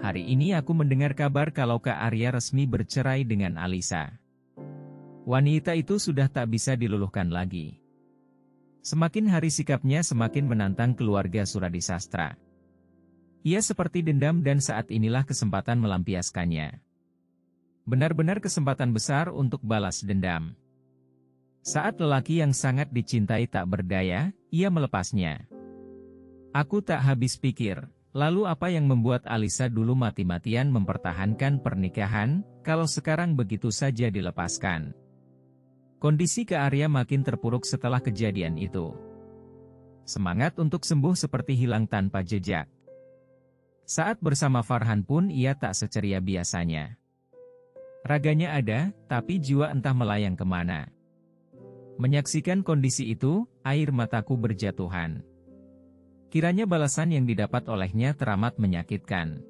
Hari ini aku mendengar kabar kalau Kak Arya resmi bercerai dengan Alisa. Wanita itu sudah tak bisa diluluhkan lagi. Semakin hari sikapnya semakin menantang keluarga Suradisastra. Ia seperti dendam dan saat inilah kesempatan melampiaskannya. Benar-benar kesempatan besar untuk balas dendam. Saat lelaki yang sangat dicintai tak berdaya, ia melepasnya. Aku tak habis pikir, lalu apa yang membuat Alisa dulu mati-matian mempertahankan pernikahan, kalau sekarang begitu saja dilepaskan. Kondisi Kak Arya makin terpuruk setelah kejadian itu. Semangat untuk sembuh seperti hilang tanpa jejak. Saat bersama Farhan pun ia tak seceria biasanya. Raganya ada, tapi jiwa entah melayang kemana. Menyaksikan kondisi itu, air mataku berjatuhan. Kiranya balasan yang didapat olehnya teramat menyakitkan.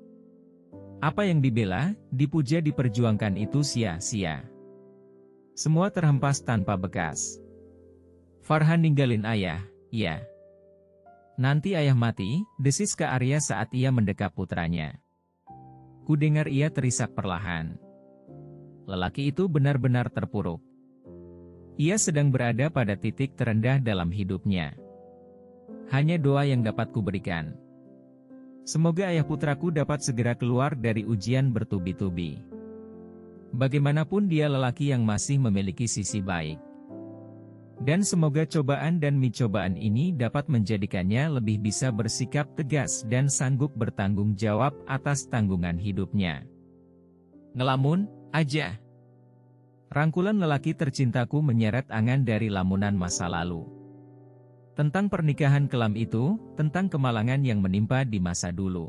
Apa yang dibela, dipuja diperjuangkan itu sia-sia. Semua terhempas tanpa bekas. Farhan ninggalin ayah, iya. Nanti ayah mati, desis Kak Arya saat ia mendekap putranya. Kudengar ia terisak perlahan. Lelaki itu benar-benar terpuruk. Ia sedang berada pada titik terendah dalam hidupnya. Hanya doa yang dapat kuberikan. Semoga ayah putraku dapat segera keluar dari ujian bertubi-tubi. Bagaimanapun dia lelaki yang masih memiliki sisi baik. Dan semoga cobaan dan cobaan ini dapat menjadikannya lebih bisa bersikap tegas dan sanggup bertanggung jawab atas tanggungan hidupnya. Ngelamun aja. Rangkulan lelaki tercintaku menyeret angan dari lamunan masa lalu. Tentang pernikahan kelam itu, tentang kemalangan yang menimpa di masa dulu.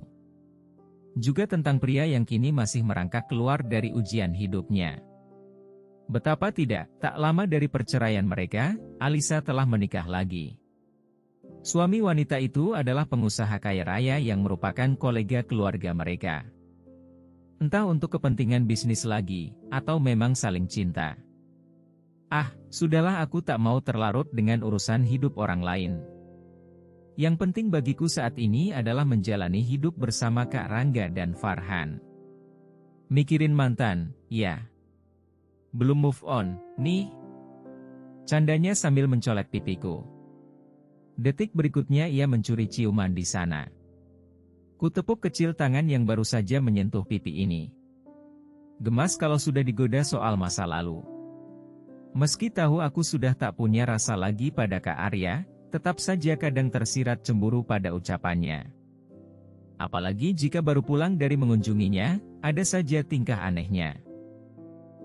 Juga tentang pria yang kini masih merangkak keluar dari ujian hidupnya. Betapa tidak, tak lama dari perceraian mereka, Alisa telah menikah lagi. Suami wanita itu adalah pengusaha kaya raya yang merupakan kolega keluarga mereka. Entah untuk kepentingan bisnis lagi, atau memang saling cinta. Ah, sudahlah aku tak mau terlarut dengan urusan hidup orang lain. Yang penting bagiku saat ini adalah menjalani hidup bersama Kak Rangga dan Farhan. Mikirin mantan, ya. Belum move on, nih. Candanya sambil mencolek pipiku. Detik berikutnya ia mencuri ciuman di sana. Kutepuk kecil tangan yang baru saja menyentuh pipi ini. Gemas kalau sudah digoda soal masa lalu. Meski tahu aku sudah tak punya rasa lagi pada Kak Arya, tetap saja kadang tersirat cemburu pada ucapannya. Apalagi jika baru pulang dari mengunjunginya, ada saja tingkah anehnya.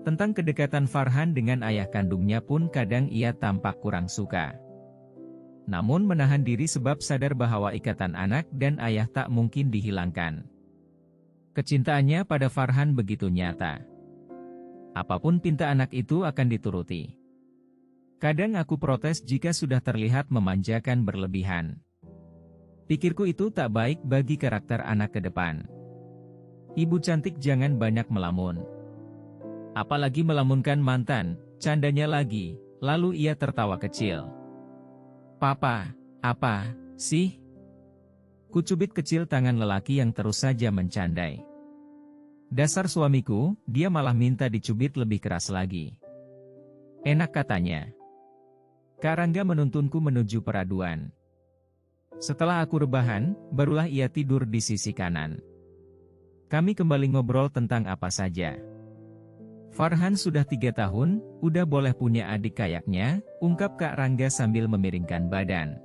Tentang kedekatan Farhan dengan ayah kandungnya pun kadang ia tampak kurang suka. Namun menahan diri sebab sadar bahwa ikatan anak dan ayah tak mungkin dihilangkan. Kecintaannya pada Farhan begitu nyata. Apapun pinta anak itu akan dituruti. Kadang aku protes jika sudah terlihat memanjakan berlebihan. Pikirku itu tak baik bagi karakter anak ke depan. Ibu cantik jangan banyak melamun. Apalagi melamunkan mantan, candanya lagi, lalu ia tertawa kecil. Papa, apa sih? Kucubit kecil tangan lelaki yang terus saja mencandai. Dasar suamiku, dia malah minta dicubit lebih keras lagi. Enak katanya. Kak Rangga menuntunku menuju peraduan. Setelah aku rebahan, barulah ia tidur di sisi kanan. Kami kembali ngobrol tentang apa saja. Farhan sudah 3 tahun, udah boleh punya adik kayaknya, ungkap Kak Rangga sambil memiringkan badan.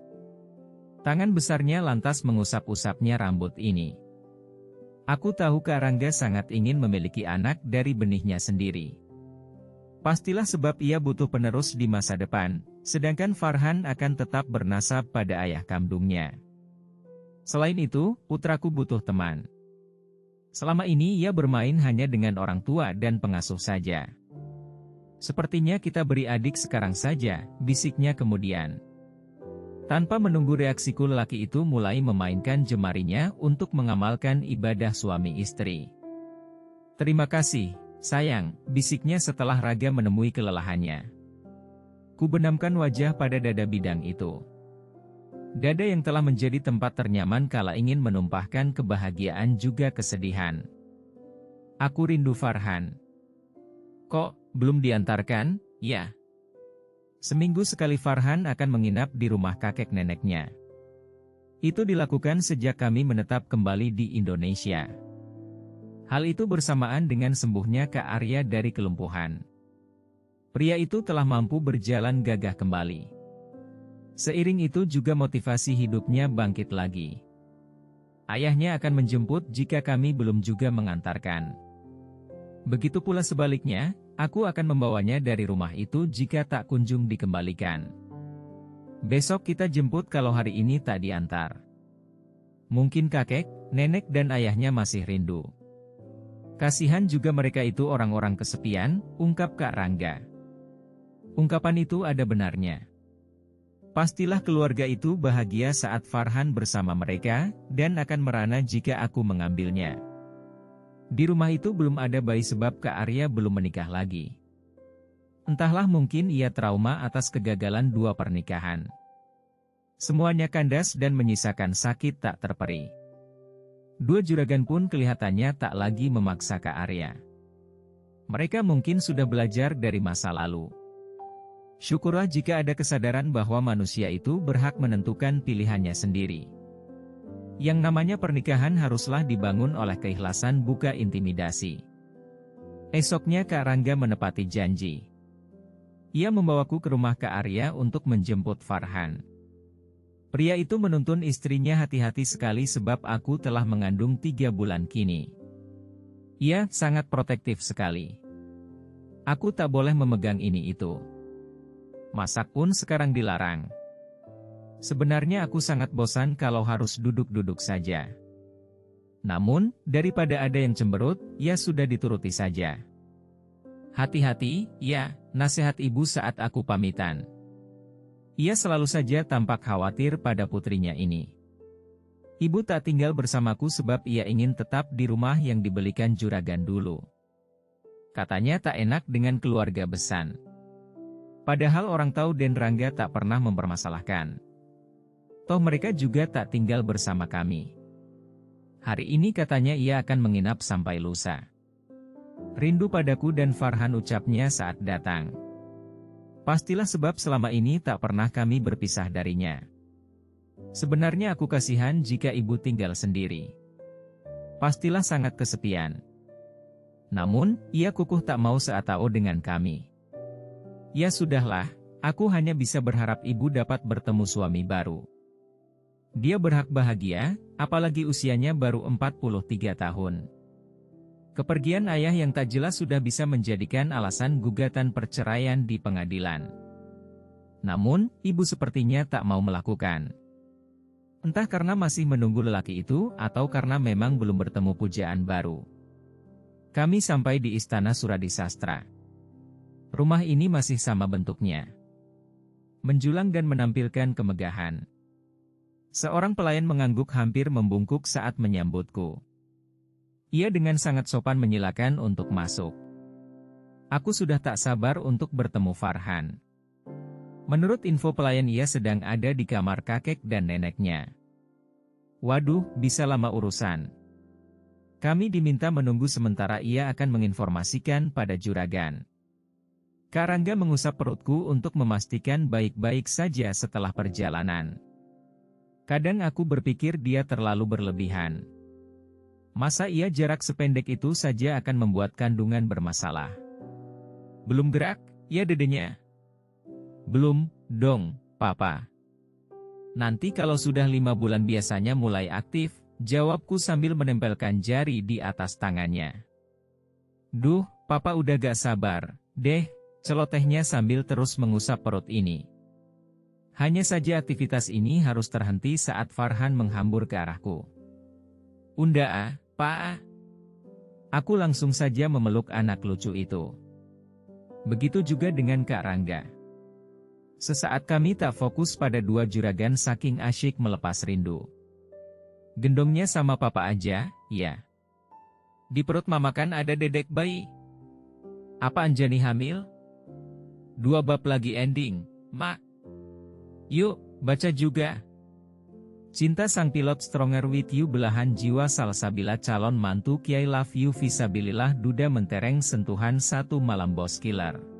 Tangan besarnya lantas mengusap-usapnya rambut ini. Aku tahu Kak Rangga sangat ingin memiliki anak dari benihnya sendiri. Pastilah sebab ia butuh penerus di masa depan, sedangkan Farhan akan tetap bernasab pada ayah kandungnya. Selain itu, putraku butuh teman. Selama ini ia bermain hanya dengan orang tua dan pengasuh saja. Sepertinya kita beri adik sekarang saja, bisiknya kemudian. Tanpa menunggu reaksiku lelaki itu mulai memainkan jemarinya untuk mengamalkan ibadah suami istri. Terima kasih, sayang, bisiknya setelah Raga menemui kelelahannya. Ku benamkan wajah pada dada bidang itu. Dada yang telah menjadi tempat ternyaman kala ingin menumpahkan kebahagiaan juga kesedihan. Aku rindu Farhan. Kok, belum diantarkan? Ya. Seminggu sekali Farhan akan menginap di rumah kakek neneknya. Itu dilakukan sejak kami menetap kembali di Indonesia. Hal itu bersamaan dengan sembuhnya Kak Arya dari kelumpuhan. Pria itu telah mampu berjalan gagah kembali. Seiring itu juga motivasi hidupnya bangkit lagi. Ayahnya akan menjemput jika kami belum juga mengantarkan. Begitu pula sebaliknya, aku akan membawanya dari rumah itu jika tak kunjung dikembalikan. Besok kita jemput kalau hari ini tak diantar. Mungkin kakek, nenek dan ayahnya masih rindu. Kasihan juga mereka itu orang-orang kesepian, ungkap Kak Rangga. Ungkapan itu ada benarnya. Pastilah keluarga itu bahagia saat Farhan bersama mereka, dan akan merana jika aku mengambilnya. Di rumah itu belum ada bayi sebab Kak Arya belum menikah lagi. Entahlah mungkin ia trauma atas kegagalan 2 pernikahan. Semuanya kandas dan menyisakan sakit tak terperi. 2 juragan pun kelihatannya tak lagi memaksa Kak Arya. Mereka mungkin sudah belajar dari masa lalu. Syukurlah jika ada kesadaran bahwa manusia itu berhak menentukan pilihannya sendiri. Yang namanya pernikahan haruslah dibangun oleh keikhlasan bukan intimidasi. Esoknya Kak Rangga menepati janji. Ia membawaku ke rumah Kak Arya untuk menjemput Farhan. Pria itu menuntun istrinya hati-hati sekali sebab aku telah mengandung 3 bulan kini. Ia sangat protektif sekali. Aku tak boleh memegang ini itu. Masak pun sekarang dilarang. Sebenarnya aku sangat bosan kalau harus duduk-duduk saja. Namun, daripada ada yang cemberut, ya sudah dituruti saja. Hati-hati, ya, nasihat ibu saat aku pamitan. Ia selalu saja tampak khawatir pada putrinya ini. Ibu tak tinggal bersamaku sebab ia ingin tetap di rumah yang dibelikan juragan dulu. Katanya tak enak dengan keluarga besan. Padahal orang tahu dan Rangga tak pernah mempermasalahkan. Toh mereka juga tak tinggal bersama kami. Hari ini katanya ia akan menginap sampai lusa. Rindu padaku dan Farhan ucapnya saat datang. Pastilah sebab selama ini tak pernah kami berpisah darinya. Sebenarnya aku kasihan jika ibu tinggal sendiri. Pastilah sangat kesepian. Namun, ia kukuh tak mau seatao dengan kami. Ya sudahlah, aku hanya bisa berharap ibu dapat bertemu suami baru. Dia berhak bahagia, apalagi usianya baru 43 tahun. Kepergian ayah yang tak jelas sudah bisa menjadikan alasan gugatan perceraian di pengadilan. Namun, ibu sepertinya tak mau melakukan. Entah karena masih menunggu lelaki itu, atau karena memang belum bertemu pujaan baru. Kami sampai di Istana Suradisastra. Rumah ini masih sama bentuknya. Menjulang dan menampilkan kemegahan. Seorang pelayan mengangguk hampir membungkuk saat menyambutku. Ia dengan sangat sopan menyilakan untuk masuk. Aku sudah tak sabar untuk bertemu Farhan. Menurut info pelayan ia sedang ada di kamar kakek dan neneknya. Waduh, bisa lama urusan. Kami diminta menunggu sementara ia akan menginformasikan pada juragan. Kak Rangga mengusap perutku untuk memastikan baik-baik saja setelah perjalanan. Kadang aku berpikir dia terlalu berlebihan. Masa ia jarak sependek itu saja akan membuat kandungan bermasalah? Belum gerak, ya dedenya? Belum, dong, papa. Nanti kalau sudah 5 bulan biasanya mulai aktif, jawabku sambil menempelkan jari di atas tangannya. Duh, papa udah gak sabar, deh. Celotehnya sambil terus mengusap perut ini. Hanya saja aktivitas ini harus terhenti saat Farhan menghambur ke arahku. Unda, Pak. Aku langsung saja memeluk anak lucu itu. Begitu juga dengan Kak Rangga. Sesaat kami tak fokus pada 2 juragan saking asyik melepas rindu. Gendongnya sama papa aja, ya. Di perut mama kan ada dedek bayi. Apa Anjani hamil? 2 bab lagi ending, Mak. Yuk, baca juga. Cinta sang pilot Stronger with You belahan jiwa Salsabila calon mantu Kiai Love You Fisabilillah Duda mentereng sentuhan satu malam bos killer.